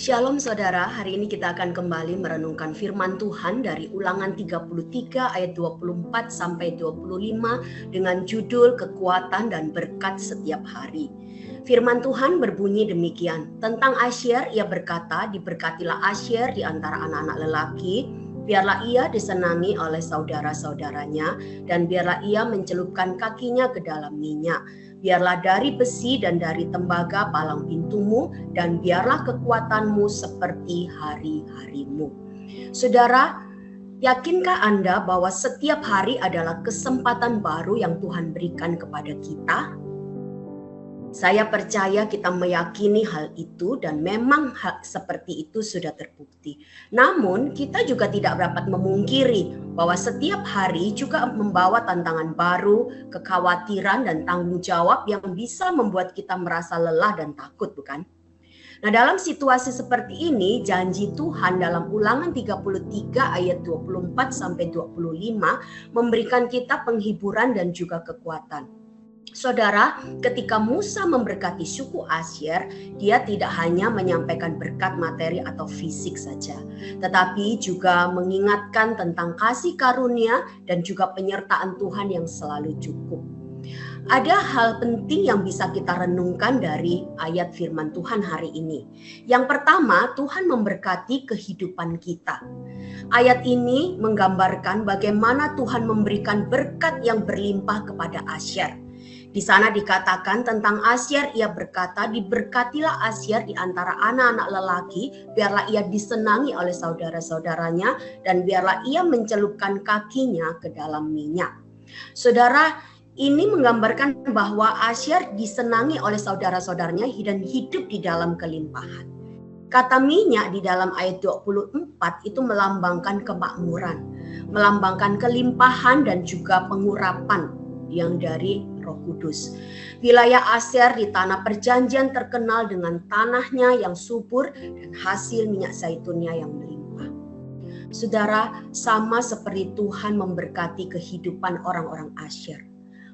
Shalom saudara, hari ini kita akan kembali merenungkan firman Tuhan dari Ulangan 33 ayat 24 sampai 25 dengan judul kekuatan dan berkat setiap hari. Firman Tuhan berbunyi demikian, tentang Asyer ia berkata, diberkatilah Asyer di antara anak-anak lelaki, biarlah ia disenangi oleh saudara-saudaranya, dan biarlah ia mencelupkan kakinya ke dalam minyak. Biarlah dari besi dan dari tembaga palang pintumu, dan biarlah kekuatanmu seperti hari-harimu. Saudara, yakinkah Anda bahwa setiap hari adalah kesempatan baru yang Tuhan berikan kepada kita? Saya percaya kita meyakini hal itu dan memang hal seperti itu sudah terbukti. Namun kita juga tidak dapat memungkiri bahwa setiap hari juga membawa tantangan baru, kekhawatiran dan tanggung jawab yang bisa membuat kita merasa lelah dan takut, bukan? Nah, dalam situasi seperti ini, janji Tuhan dalam Ulangan 33 ayat 24 sampai 25 memberikan kita penghiburan dan juga kekuatan. Saudara, ketika Musa memberkati suku Asyer, dia tidak hanya menyampaikan berkat materi atau fisik saja, tetapi juga mengingatkan tentang kasih karunia dan juga penyertaan Tuhan yang selalu cukup. Ada hal penting yang bisa kita renungkan dari ayat firman Tuhan hari ini. Yang pertama, Tuhan memberkati kehidupan kita. Ayat ini menggambarkan bagaimana Tuhan memberikan berkat yang berlimpah kepada Asyer. Di sana dikatakan tentang Asyer, ia berkata, diberkatilah Asyer di antara anak-anak lelaki, biarlah ia disenangi oleh saudara-saudaranya, dan biarlah ia mencelupkan kakinya ke dalam minyak. Saudara, ini menggambarkan bahwa Asyer disenangi oleh saudara-saudaranya dan hidup di dalam kelimpahan. Kata minyak di dalam ayat 24 itu melambangkan kemakmuran, melambangkan kelimpahan dan juga pengurapan yang dari Roh Kudus. Wilayah Asyer di tanah perjanjian terkenal dengan tanahnya yang subur dan hasil minyak zaitunnya yang melimpah. Saudara, sama seperti Tuhan memberkati kehidupan orang-orang Asyer,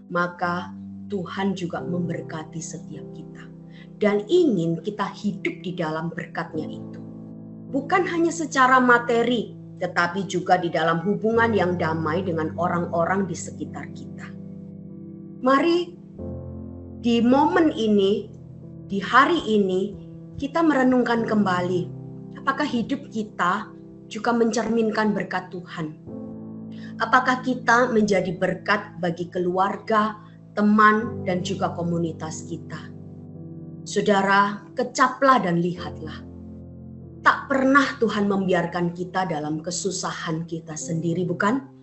maka Tuhan juga memberkati setiap kita dan ingin kita hidup di dalam berkatnya itu. Bukan hanya secara materi, tetapi juga di dalam hubungan yang damai dengan orang-orang di sekitar kita. Mari di momen ini, di hari ini, kita merenungkan kembali apakah hidup kita juga mencerminkan berkat Tuhan. Apakah kita menjadi berkat bagi keluarga, teman, dan juga komunitas kita. Saudara, kecaplah dan lihatlah. Tak pernah Tuhan membiarkan kita dalam kesusahan kita sendiri, bukan?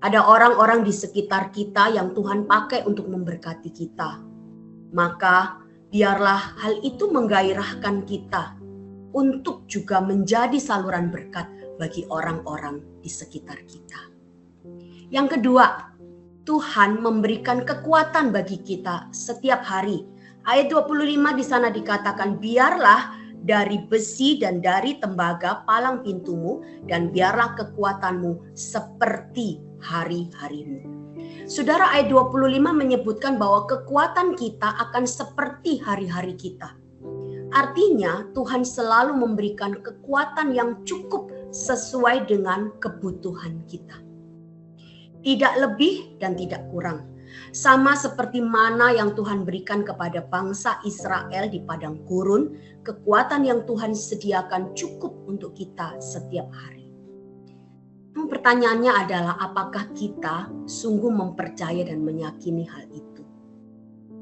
Ada orang-orang di sekitar kita yang Tuhan pakai untuk memberkati kita. Maka biarlah hal itu menggairahkan kita untuk juga menjadi saluran berkat bagi orang-orang di sekitar kita. Yang kedua, Tuhan memberikan kekuatan bagi kita setiap hari. Ayat 25 di sana dikatakan, biarlah dari besi dan dari tembaga palang pintumu, dan biarlah kekuatanmu seperti hari-harimu. Saudara, ayat 25 menyebutkan bahwa kekuatan kita akan seperti hari-hari kita. Artinya Tuhan selalu memberikan kekuatan yang cukup sesuai dengan kebutuhan kita. Tidak lebih dan tidak kurang. Sama seperti mana yang Tuhan berikan kepada bangsa Israel di padang gurun, kekuatan yang Tuhan sediakan cukup untuk kita setiap hari. Pertanyaannya adalah apakah kita sungguh mempercaya dan meyakini hal itu?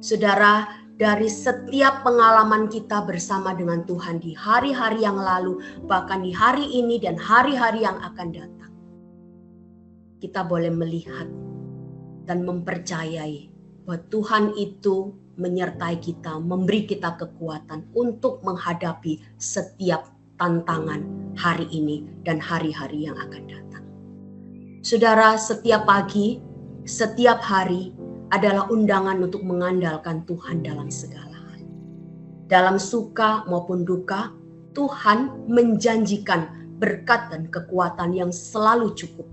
Saudara, dari setiap pengalaman kita bersama dengan Tuhan di hari-hari yang lalu, bahkan di hari ini dan hari-hari yang akan datang, kita boleh melihat dan mempercayai bahwa Tuhan itu menyertai kita, memberi kita kekuatan untuk menghadapi setiap tantangan hari ini dan hari-hari yang akan datang. Saudara, setiap pagi, setiap hari adalah undangan untuk mengandalkan Tuhan dalam segala hal. Dalam suka maupun duka, Tuhan menjanjikan berkat dan kekuatan yang selalu cukup.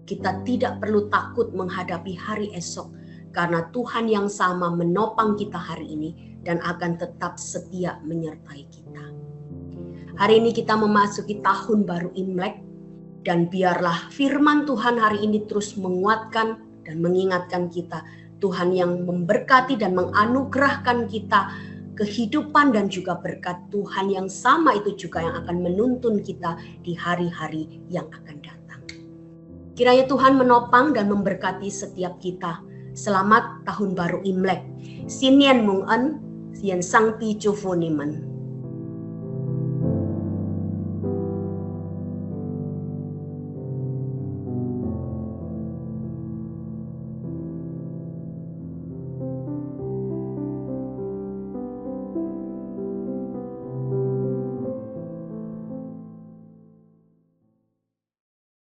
Kita tidak perlu takut menghadapi hari esok, karena Tuhan yang sama menopang kita hari ini dan akan tetap setia menyertai kita. Hari ini kita memasuki tahun baru Imlek, dan biarlah firman Tuhan hari ini terus menguatkan dan mengingatkan kita, Tuhan yang memberkati dan menganugerahkan kita kehidupan dan juga berkat Tuhan yang sama itu juga yang akan menuntun kita di hari-hari yang akan datang. Kiranya Tuhan menopang dan memberkati setiap kita. Selamat tahun baru Imlek. Sinyen mung en, sien sang pi chufuniman.